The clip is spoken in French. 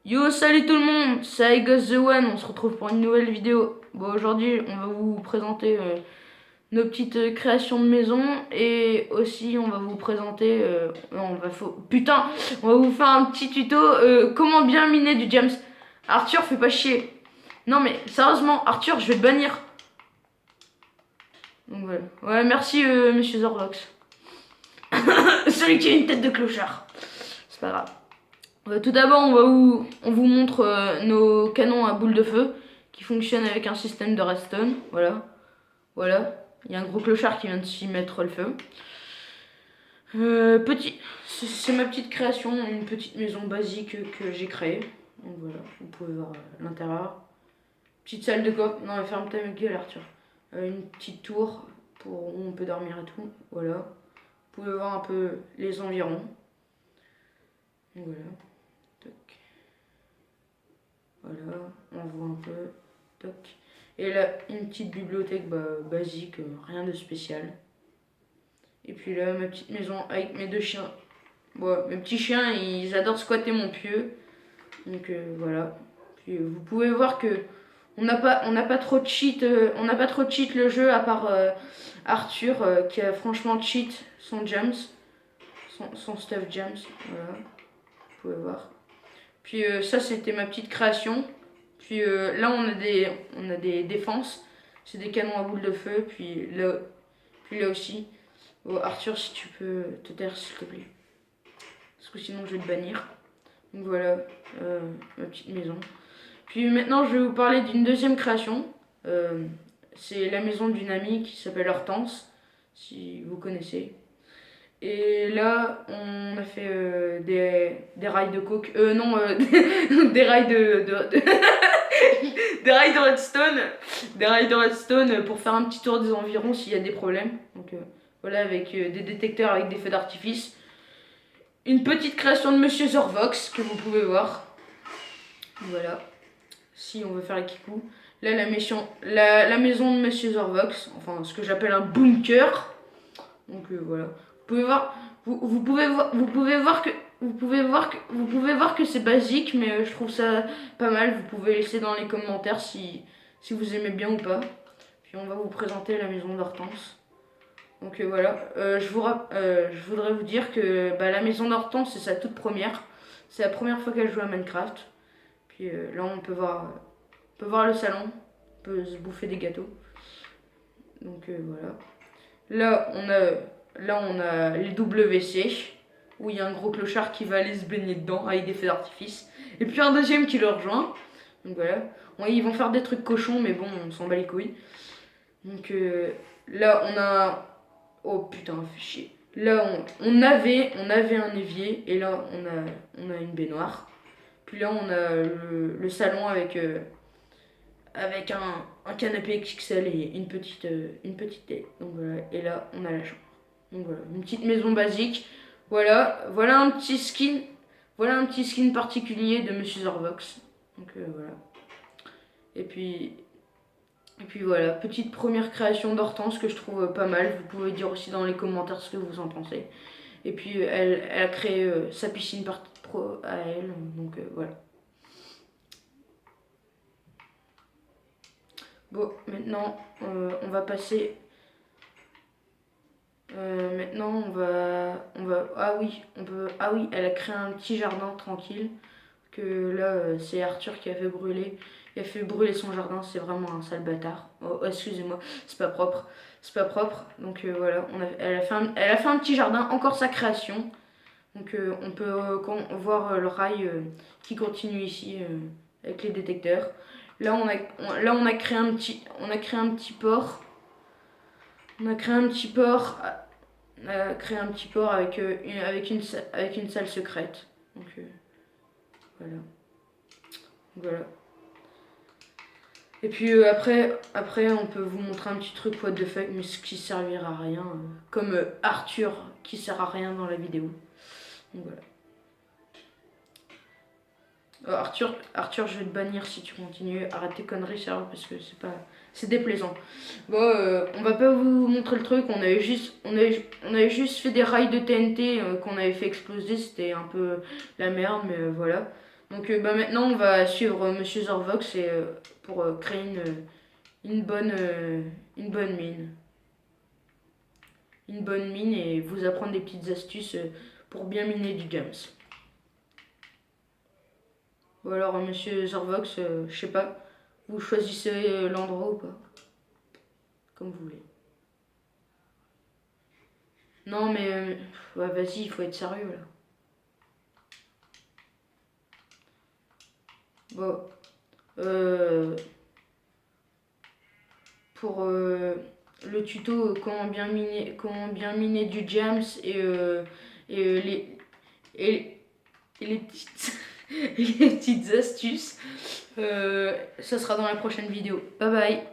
Yo, salut tout le monde, c'est iGos The One, on se retrouve pour une nouvelle vidéo. Bon, aujourd'hui, on va vous présenter nos petites créations de maison et aussi on va vous présenter, non, putain, on va vous faire un petit tuto comment bien miner du James. Arthur, fais pas chier. Non mais sérieusement, Arthur, je vais te bannir. Donc voilà. Ouais, merci Monsieur Zorvox. Celui qui a une tête de clochard. C'est pas grave. Tout d'abord, on vous montre nos canons à boule de feu qui fonctionnent avec un système de redstone. Voilà. Voilà. Il y a un gros clochard qui vient de s'y mettre le feu. C'est ma petite création, une petite maison basique que j'ai créée. Donc voilà, vous pouvez voir l'intérieur. Petite salle de coffre. Non, mais ferme ta gueule, Arthur. Une petite tour pour où on peut dormir et tout. Voilà. Vous pouvez voir un peu les environs. Donc voilà. Toc. Voilà, on voit un peu. Toc. Et là, une petite bibliothèque basique, rien de spécial. Et puis là, ma petite maison avec mes deux chiens. Bon, mes petits chiens, ils adorent squatter mon pieu. Donc voilà. Puis vous pouvez voir que on n'a pas trop de cheat, on n'a pas trop de cheat le jeu à part Arthur qui a franchement cheat son James, son stuff James. Voilà, vous pouvez voir. Puis ça, c'était ma petite création. Puis là, on a des défenses. C'est des canons à boule de feu. Puis là aussi. Oh, Arthur, si tu peux te taire, s'il te plaît. Parce que sinon, je vais te bannir. Donc voilà, ma petite maison. Puis maintenant, je vais vous parler d'une deuxième création. C'est la maison d'une amie qui s'appelle Hortense, si vous connaissez. Et là, on a fait des rails de coke. Non, des rails des rails de redstone. Des rails de redstone pour faire un petit tour des environs s'il y a des problèmes. Donc voilà, avec des détecteurs avec des feux d'artifice. Une petite création de Monsieur Zorvox que vous pouvez voir. Voilà. Si on veut faire les kikous. Là, la maison de Monsieur Zorvox. Enfin, ce que j'appelle un bunker. Donc voilà. Vous pouvez voir, vous pouvez voir que c'est basique, mais je trouve ça pas mal. Vous pouvez laisser dans les commentaires si vous aimez bien ou pas. Puis on va vous présenter la maison d'Hortense. Donc voilà, je voudrais vous dire que la maison d'Hortense, c'est sa toute première. C'est la première fois qu'elle joue à Minecraft. Puis là, on peut voir le salon, on peut se bouffer des gâteaux. Donc voilà. Là, on a les WC, où il y a un gros clochard qui va aller se baigner dedans avec des feux d'artifice. Et puis un deuxième qui le rejoint. Donc voilà. Bon, ils vont faire des trucs cochons, mais bon, on s'en bat les couilles. Donc là, on a... Oh putain, fait chier. Là, on avait un évier, et là, on a une baignoire. Puis là, on a le salon avec un canapé XXL et une petite télé. Donc voilà, et là, on a la chambre. Donc voilà, une petite maison basique. Voilà un petit skin. Voilà un petit skin particulier de Monsieur Zorvox. Donc voilà. Et puis voilà, petite première création d'Hortense que je trouve pas mal. Vous pouvez dire aussi dans les commentaires ce que vous en pensez. Et puis elle a créé sa piscine pro à elle. Donc voilà. Bon, maintenant on va passer. Maintenant ah oui, elle a créé un petit jardin tranquille. Que là, c'est Arthur qui a fait brûler. Il a fait brûler son jardin, c'est vraiment un sale bâtard. Oh, excusez-moi, c'est pas propre. C'est pas propre. Donc voilà, elle a fait un petit jardin, encore sa création. Donc on peut voir le rail qui continue ici avec les détecteurs. Là, on a créé un petit port. On a créé un petit port. Avec une salle secrète. Donc voilà. Voilà. Et puis après, on peut vous montrer un petit truc what the fuck, mais ce qui servira à rien. Comme Arthur qui sert à rien dans la vidéo. Donc voilà. Arthur, je vais te bannir si tu continues. Arrête tes conneries, sérieux, parce que c'est déplaisant. Bon, on va pas vous montrer le truc. On avait juste fait des rails de TNT qu'on avait fait exploser. C'était un peu la merde, mais voilà. Donc maintenant on va suivre Monsieur Zorvox et, pour créer une bonne, une bonne mine. Une bonne mine et vous apprendre des petites astuces pour bien miner du diams. Ou alors Monsieur Zorvox, je sais pas, vous choisissez l'endroit ou pas, comme vous voulez. Non mais ouais, vas-y, il faut être sérieux là. Bon, pour le tuto comment bien miner du jams et, et, et les petites, et les petites astuces, ça sera dans la prochaine vidéo. Bye bye.